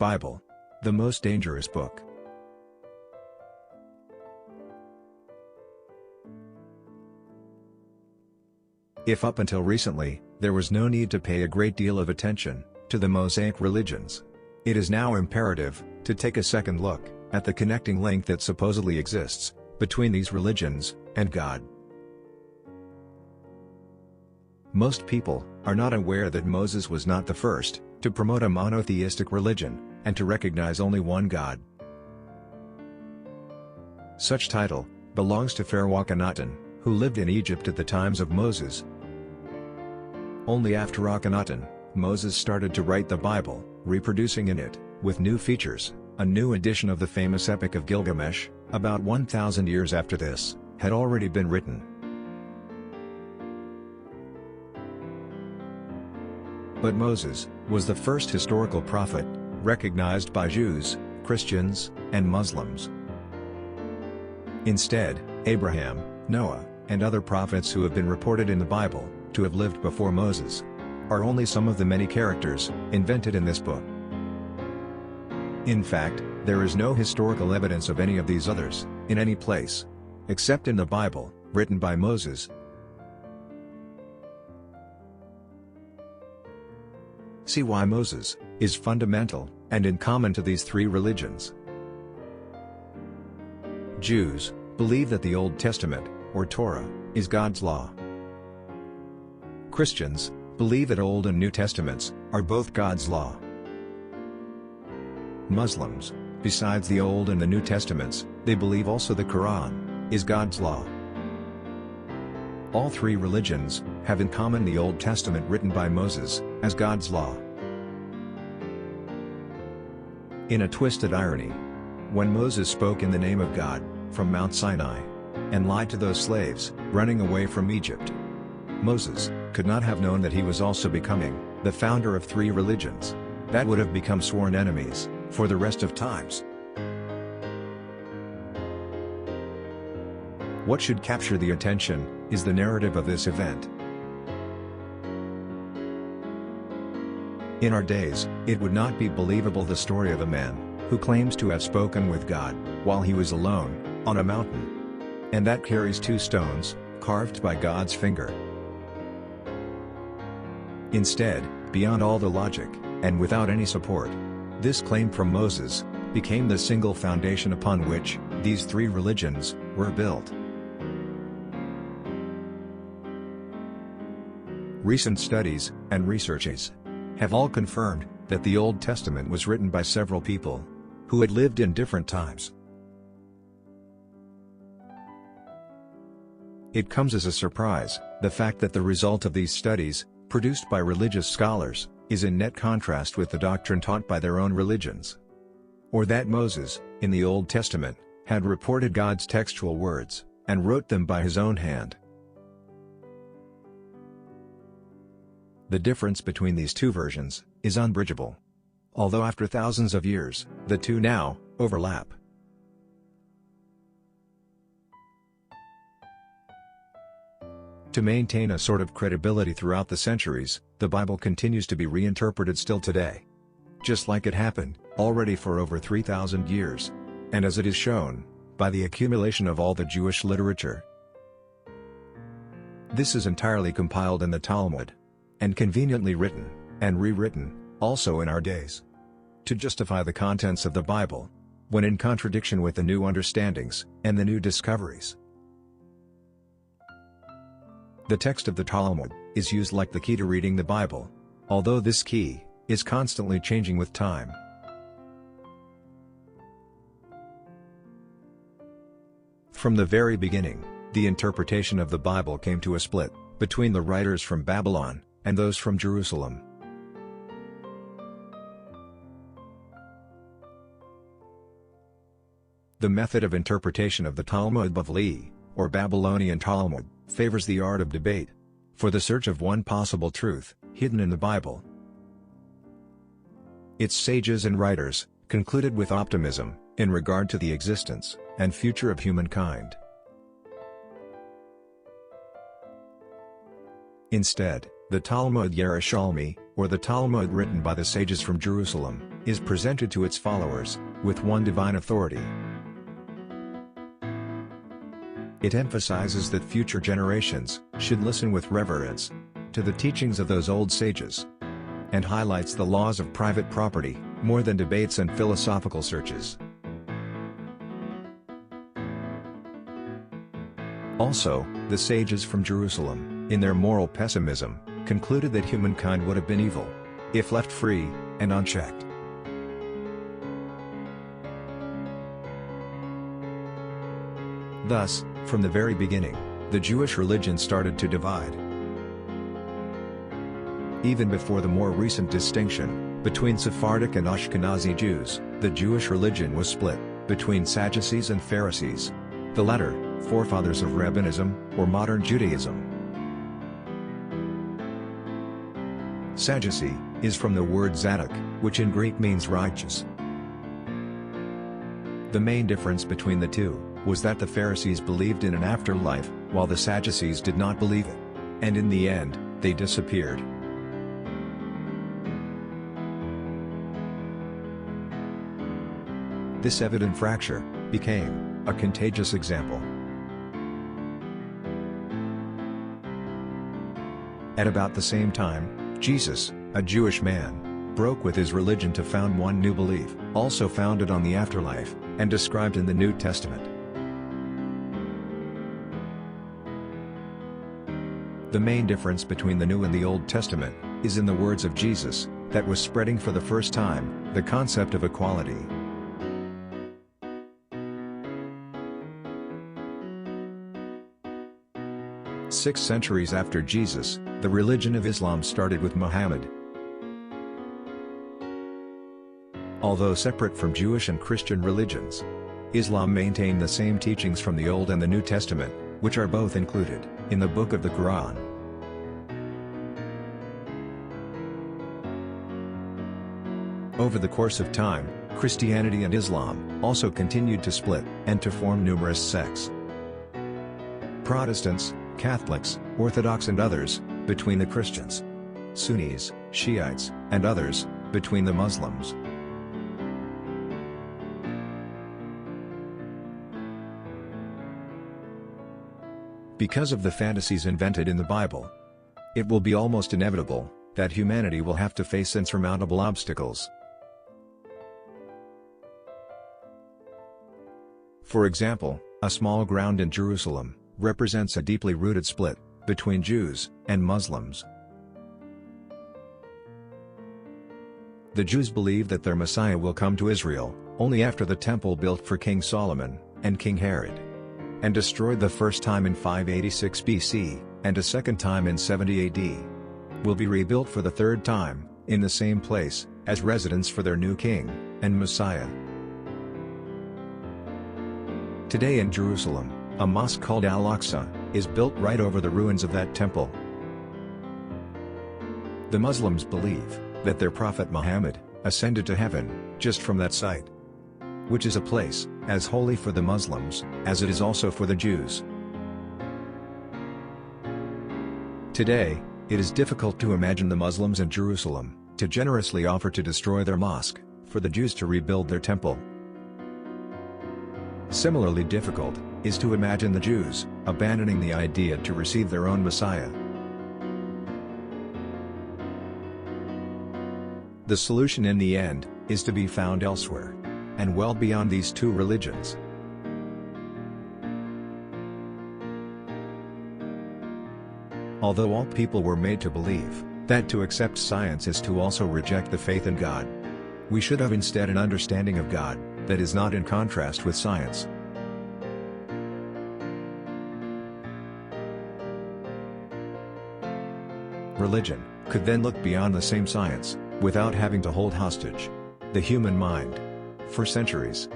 Bible. The most dangerous book. If up until recently, there was no need to pay a great deal of attention to the Mosaic religions, it is now imperative to take a second look at the connecting link that supposedly exists between these religions and God. Most people are not aware that Moses was not the first to promote a monotheistic religion and to recognize only one God. Such title belongs to Pharaoh Akhenaten, who lived in Egypt at the times of Moses. Only after Akhenaten, Moses started to write the Bible, reproducing in it, with new features, a new edition of the famous Epic of Gilgamesh, about 1,000 years after this, had already been written. But Moses was the first historical prophet, recognized by Jews, Christians, and Muslims. Instead, Abraham, Noah, and other prophets who have been reported in the Bible to have lived before Moses are only some of the many characters invented in this book. In fact, there is no historical evidence of any of these others in any place, except in the Bible, written by Moses. See why Moses is fundamental and in common to these three religions. Jews believe that the Old Testament, or Torah, is God's law. Christians believe that Old and New Testaments are both God's law. Muslims, besides the Old and the New Testaments, they believe also the Quran is God's law. All three religions have in common the Old Testament written by Moses as God's law. In a twisted irony, when Moses spoke in the name of God from Mount Sinai and lied to those slaves running away from Egypt, Moses could not have known that he was also becoming the founder of three religions that would have become sworn enemies for the rest of times. What should capture the attention is the narrative of this event. In our days, it would not be believable the story of a man who claims to have spoken with God while he was alone on a mountain, and that carries two stones carved by God's finger. Instead, beyond all the logic, and without any support, this claim from Moses became the single foundation upon which these three religions were built. Recent studies and researches have all confirmed that the Old Testament was written by several people who had lived in different times. It comes as a surprise, the fact that the result of these studies, produced by religious scholars, is in net contrast with the doctrine taught by their own religions. Or that Moses, in the Old Testament, had reported God's textual words, and wrote them by his own hand. The difference between these two versions is unbridgeable. Although after thousands of years, the two now overlap. To maintain a sort of credibility throughout the centuries, the Bible continues to be reinterpreted still today. Just like it happened already for over 3,000 years. And as it is shown by the accumulation of all the Jewish literature. This is entirely compiled in the Talmud, and conveniently written and rewritten also in our days to justify the contents of the Bible, when in contradiction with the new understandings and the new discoveries. The text of the Talmud is used like the key to reading the Bible, although this key is constantly changing with time. From the very beginning, the interpretation of the Bible came to a split between the writers from Babylon and those from Jerusalem. The method of interpretation of the Talmud Bavli, or Babylonian Talmud, favors the art of debate, for the search of one possible truth, hidden in the Bible. Its sages and writers concluded with optimism in regard to the existence and future of humankind. Instead, the Talmud Yerushalmi, or the Talmud written by the sages from Jerusalem, is presented to its followers, with one divine authority. It emphasizes that future generations should listen with reverence to the teachings of those old sages, and highlights the laws of private property, more than debates and philosophical searches. Also, the sages from Jerusalem, in their moral pessimism, concluded that humankind would have been evil if left free and unchecked. Thus, from the very beginning, the Jewish religion started to divide. Even before the more recent distinction between Sephardic and Ashkenazi Jews, the Jewish religion was split between Sadducees and Pharisees, the latter, forefathers of Rabbinism, or modern Judaism. Sadducee is from the word Zadok, which in Greek means righteous. The main difference between the two was that the Pharisees believed in an afterlife, while the Sadducees did not believe it. And in the end, they disappeared. This evident fracture became a contagious example. At about the same time, Jesus, a Jewish man, broke with his religion to found one new belief, also founded on the afterlife, and described in the New Testament. The main difference between the New and the Old Testament is in the words of Jesus, that was spreading for the first time, the concept of equality. Six centuries after Jesus, the religion of Islam started with Muhammad. Although separate from Jewish and Christian religions, Islam maintained the same teachings from the Old and the New Testament, which are both included in the book of the Quran. Over the course of time, Christianity and Islam also continued to split and to form numerous sects. Protestants, Catholics, Orthodox and others, between the Christians, Sunnis, Shiites, and others, between the Muslims. Because of the fantasies invented in the Bible, it will be almost inevitable that humanity will have to face insurmountable obstacles. For example, a small ground in Jerusalem represents a deeply rooted split between Jews and Muslims. The Jews believe that their Messiah will come to Israel only after the temple built for King Solomon and King Herod, and destroyed the first time in 586 BC, and a second time in 70 AD, will be rebuilt for the third time, in the same place, as residence for their new king and Messiah. Today in Jerusalem, a mosque called Al-Aqsa is built right over the ruins of that temple. The Muslims believe that their prophet Muhammad ascended to heaven just from that site, which is a place as holy for the Muslims as it is also for the Jews. Today, it is difficult to imagine the Muslims in Jerusalem to generously offer to destroy their mosque for the Jews to rebuild their temple. Similarly difficult is to imagine the Jews abandoning the idea to receive their own Messiah. The solution in the end is to be found elsewhere, and well beyond these two religions. Although all people were made to believe that to accept science is to also reject the faith in God, we should have instead an understanding of God that is not in contrast with science. Religion could then look beyond the same science, without having to hold hostage the human mind for centuries.